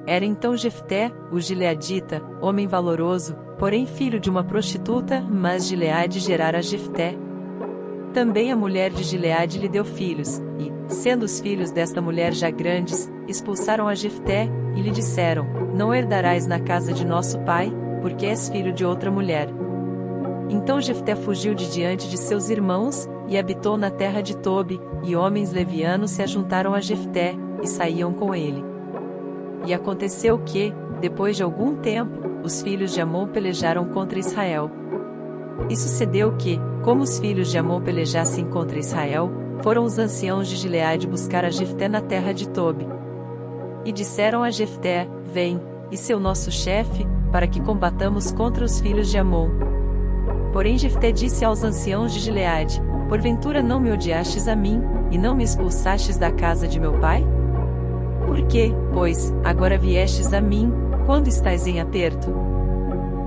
Era então Jefté, o gileadita, homem valoroso, porém filho de uma prostituta, mas Gileade gerara Jefté. Também a mulher de Gileade lhe deu filhos, e, sendo os filhos desta mulher já grandes, expulsaram a Jefté, e lhe disseram: Não herdarás na casa de nosso pai, porque és filho de outra mulher. Então Jefté fugiu de diante de seus irmãos, e habitou na terra de Tobi, e homens levianos se ajuntaram a Jefté, e saíam com ele. E aconteceu que, depois de algum tempo, os filhos de Amon pelejaram contra Israel. E sucedeu que, como os filhos de Amon pelejassem contra Israel, foram os anciãos de Gileade buscar a Jefté na terra de Tobi. E disseram a Jefté: Vem, e seu nosso chefe, para que combatamos contra os filhos de Amon. Porém Jefté disse aos anciãos de Gileade: Porventura não me odiastes a mim, e não me expulsastes da casa de meu pai? Por que, pois, agora viestes a mim, quando estás em aperto?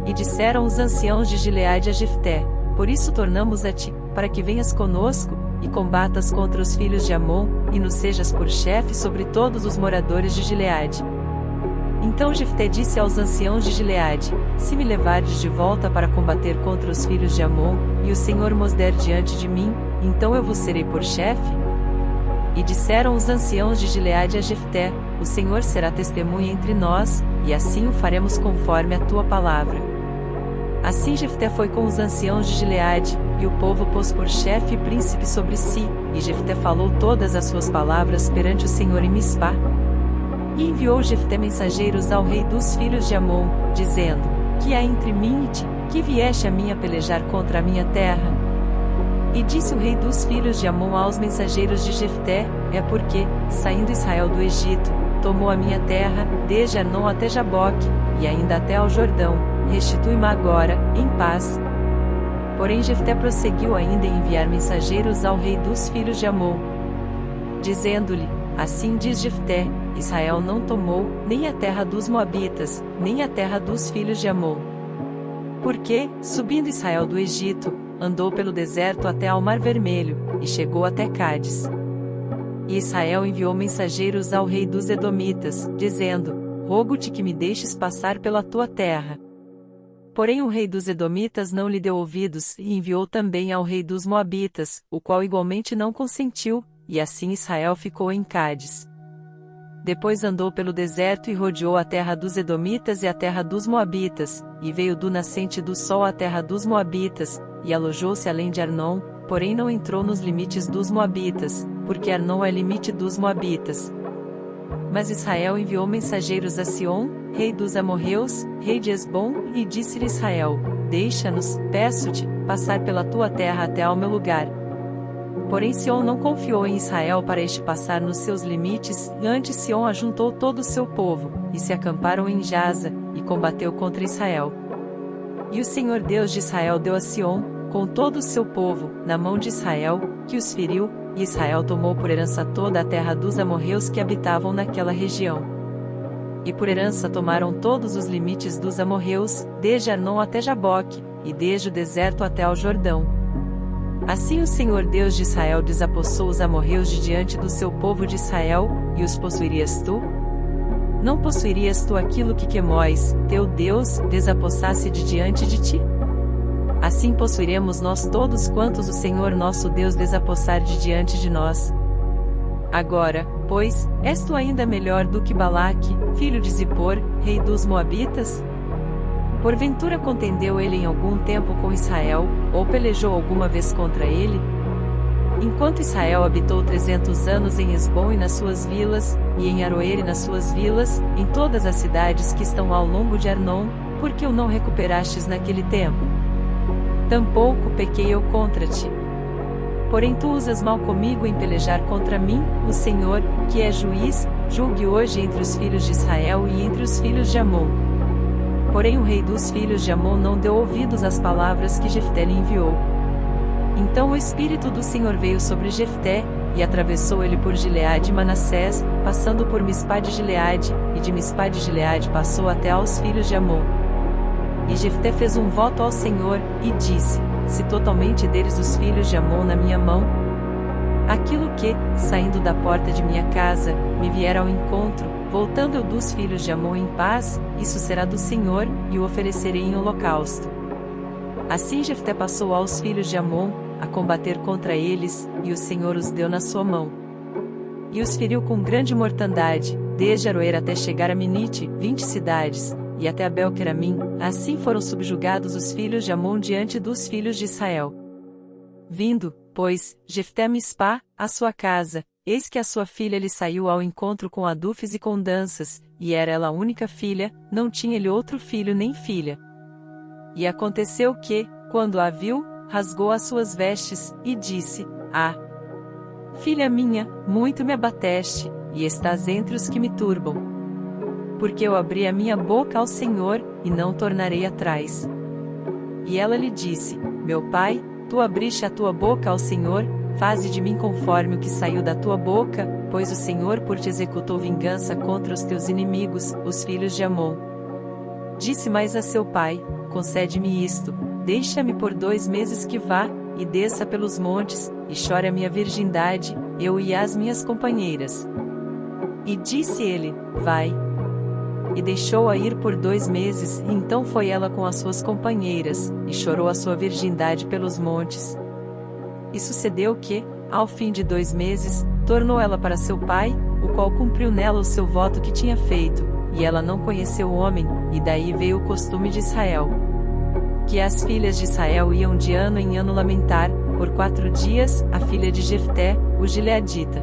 E disseram os anciãos de Gileade a Jefté: Por isso tornamos a ti, para que venhas conosco, e combatas contra os filhos de Amon, e nos sejas por chefe sobre todos os moradores de Gileade. Então Jefté disse aos anciãos de Gileade: Se me levardes de volta para combater contra os filhos de Amon, e o Senhor mos der diante de mim, então eu vos serei por chefe? E disseram os anciãos de Gileade a Jefté: O Senhor será testemunha entre nós, e assim o faremos conforme a tua palavra. Assim Jefté foi com os anciãos de Gileade, e o povo pôs por chefe e príncipe sobre si, e Jefté falou todas as suas palavras perante o Senhor em Mispá. E enviou Jefté mensageiros ao rei dos filhos de Amon, dizendo: Que há entre mim e ti, que vieste a mim a pelejar contra a minha terra? E disse o rei dos filhos de Amon aos mensageiros de Jefté: É porque, saindo Israel do Egito, tomou a minha terra, desde Arnon até Jaboque, e ainda até ao Jordão. Restitui-me agora, em paz. Porém Jefté prosseguiu ainda em enviar mensageiros ao rei dos filhos de Amon, dizendo-lhe: Assim diz Jefté: Israel não tomou, nem a terra dos Moabitas, nem a terra dos filhos de Amon. Porque, subindo Israel do Egito, andou pelo deserto até ao Mar Vermelho, e chegou até Cádiz. E Israel enviou mensageiros ao rei dos Edomitas, dizendo: Rogo-te que me deixes passar pela tua terra. Porém o rei dos Edomitas não lhe deu ouvidos, e enviou também ao rei dos Moabitas, o qual igualmente não consentiu, e assim Israel ficou em Cádiz. Depois andou pelo deserto e rodeou a terra dos Edomitas e a terra dos Moabitas, e veio do nascente do sol à terra dos Moabitas, e alojou-se além de Arnon, porém não entrou nos limites dos Moabitas, porque Arnon é limite dos Moabitas. Mas Israel enviou mensageiros a Sion, rei dos amorreus, rei de Esbom, e disse-lhe Israel: Deixa-nos, peço-te, passar pela tua terra até ao meu lugar. Porém Sion não confiou em Israel para este passar nos seus limites, e antes Sion ajuntou todo o seu povo, e se acamparam em Jaza, e combateu contra Israel. E o Senhor Deus de Israel deu a Sion, com todo o seu povo, na mão de Israel, que os feriu, e Israel tomou por herança toda a terra dos amorreus que habitavam naquela região. E por herança tomaram todos os limites dos amorreus, desde Arnon até Jaboque, e desde o deserto até ao Jordão. Assim o Senhor Deus de Israel desapossou os amorreus de diante do seu povo de Israel, e os possuirias tu? Não possuirias tu aquilo que Quemós, teu Deus, desapossasse de diante de ti? Assim possuiremos nós todos quantos o Senhor nosso Deus desapossar de diante de nós. Agora, pois, és tu ainda melhor do que Balaque, filho de Zippor, rei dos Moabitas? Porventura contendeu ele em algum tempo com Israel, ou pelejou alguma vez contra ele? Enquanto Israel habitou 300 anos em Esbom e nas suas vilas, e em Aroer e nas suas vilas, em todas as cidades que estão ao longo de Arnon, por que o não recuperastes naquele tempo? Tampouco pequei eu contra ti. Porém tu usas mal comigo em pelejar contra mim, o Senhor, que é juiz, julgue hoje entre os filhos de Israel e entre os filhos de Amon. Porém o rei dos filhos de Amon não deu ouvidos às palavras que Jefté lhe enviou. Então o Espírito do Senhor veio sobre Jefté, e atravessou ele por Gileade e Manassés, passando por Mispá de Gileade, e de Mispá de Gileade passou até aos filhos de Amon. E Jefté fez um voto ao Senhor, e disse: Se totalmente deres os filhos de Amon na minha mão, Aquilo que, saindo da porta de minha casa, me vier ao encontro, voltando eu dos filhos de Amon em paz, isso será do Senhor, e o oferecerei em holocausto. Assim Jefté passou aos filhos de Amon, a combater contra eles, e o Senhor os deu na sua mão. E os feriu com grande mortandade, desde Aroer até chegar a Minite, 20 cidades, e até Abel-Queramim. Assim foram subjugados os filhos de Amon diante dos filhos de Israel. Vindo, pois, Jefté a Mispá, à sua casa, eis que a sua filha lhe saiu ao encontro com adufes e com danças, e era ela a única filha, não tinha ele outro filho nem filha. E aconteceu que, quando a viu, rasgou as suas vestes, e disse: Ah, filha minha, muito me abateste, e estás entre os que me turbam. Porque eu abri a minha boca ao Senhor, e não tornarei atrás. E ela lhe disse: Meu pai, tu abriste a tua boca ao Senhor, faze de mim conforme o que saiu da tua boca, pois o Senhor por te executou vingança contra os teus inimigos, os filhos de Amon. Disse mais a seu pai: Concede-me isto, deixa-me por 2 meses que vá, e desça pelos montes, e chore a minha virgindade, eu e as minhas companheiras. E disse ele: Vai. E deixou-a ir por 2 meses, e então foi ela com as suas companheiras, e chorou a sua virgindade pelos montes. E sucedeu que, ao fim de 2 meses, tornou ela para seu pai, o qual cumpriu nela o seu voto que tinha feito, e ela não conheceu o homem, e daí veio o costume de Israel. Que as filhas de Israel iam de ano em ano lamentar, por 4 dias, a filha de Jefté, o gileadita.